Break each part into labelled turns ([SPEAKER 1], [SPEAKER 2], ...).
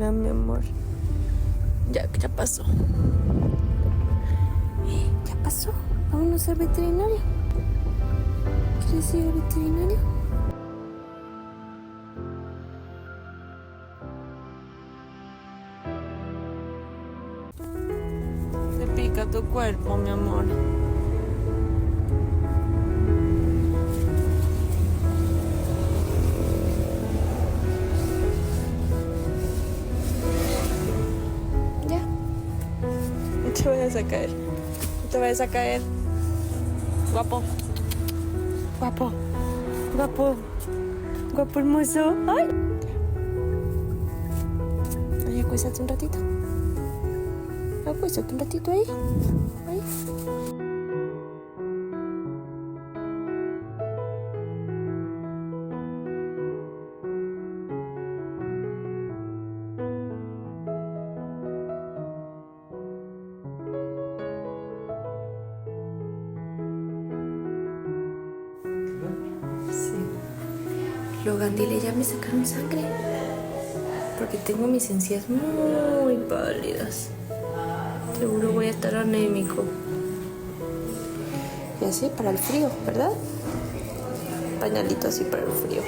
[SPEAKER 1] Hola, mi amor. Ya pasó. Ya pasó. Vámonos al veterinario. ¿Quieres ir al veterinario? Te pica tu cuerpo, mi amor. Ya. No te vayas a caer. No te vayas a caer. Guapo. Guapo. Guapo. Guapo hermoso. ¡Ay! Ay, acuéstate un ratito. Acuéstate un ratito ahí. Ahí. Logan, dile, ya me sacaron sangre. Porque tengo mis encías muy pálidas. Seguro voy a estar anémico. Y así para el frío, ¿verdad? Pañalito así para el frío.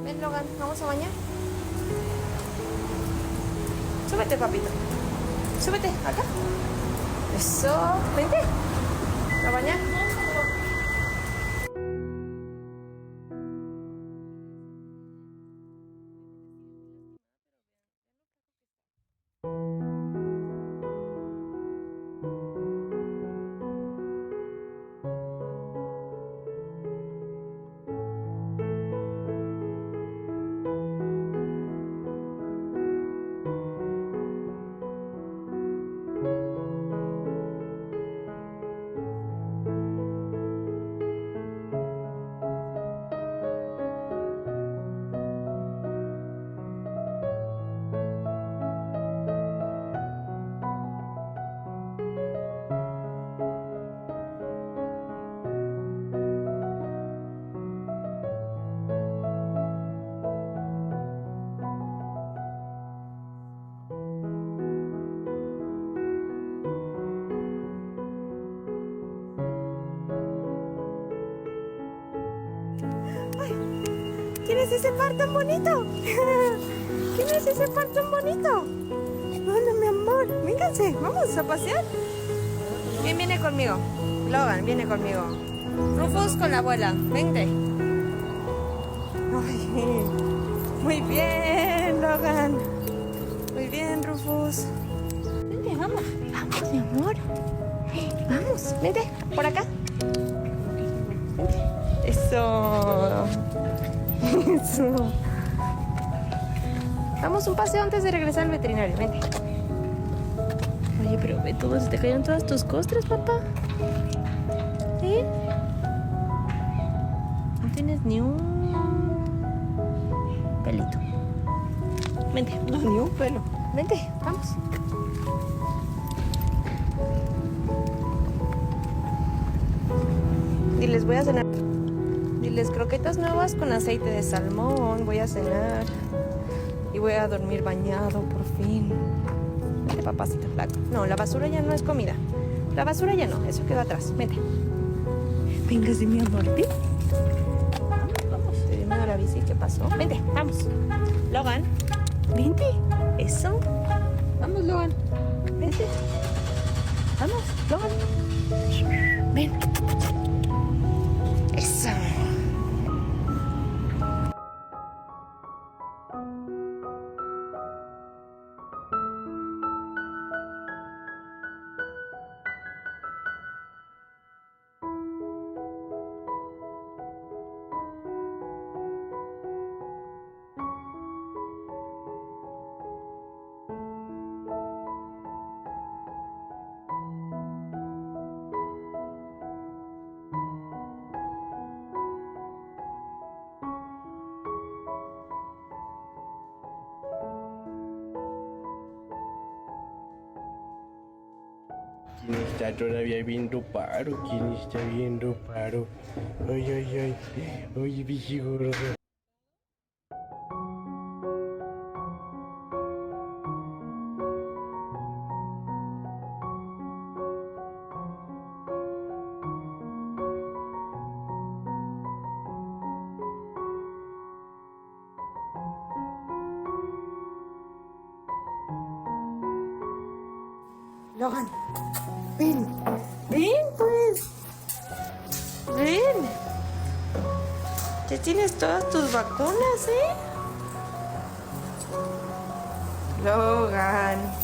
[SPEAKER 1] Ven, Logan, vamos a bañar. Súbete, papito. Súbete, acá. Eso, vente. A bañar. ¿Quién es ese par tan bonito? ¿Quién es ese par tan bonito? Hola, mi amor. Vénganse, vamos a pasear. ¿Quién viene conmigo? Logan, viene conmigo. Rufus con la abuela. Vente. Ay, muy bien, Logan. Muy bien, Rufus. Vente, vamos. Vamos, mi amor. Vamos, vente. Por acá. Vente. Eso. Damos un paseo antes de regresar al veterinario. Vente. Oye, pero ve todo, se te cayeron todas tus costras, papá. ¿Sí? No tienes ni un pelito. Vente.
[SPEAKER 2] No, ni un pelo.
[SPEAKER 1] Vente, vamos. Diles, voy a cenar. Diles, croquetas nuevas con aceite de salmón. Voy a cenar. Y voy a dormir bañado, por fin. Vente, papacito flaco. No, la basura ya no es comida. La basura ya no, eso quedó atrás. Vente. Véngase, mi amor. ¿Sí? Vamos. Te dio miedo la bici, ¿qué pasó? Vente, vamos. Logan, vente. Eso. Vamos, Logan. Vente. Vamos, Logan. Ven. Eso.
[SPEAKER 3] ¿Quién está todavía viendo paro? ¿Quién está viendo paro? Ay, ay, ay. Oye, bicho gordo.
[SPEAKER 1] Logan, ven. Ven, pues. Ven. Ya tienes todas tus vacunas, ¿eh? Logan.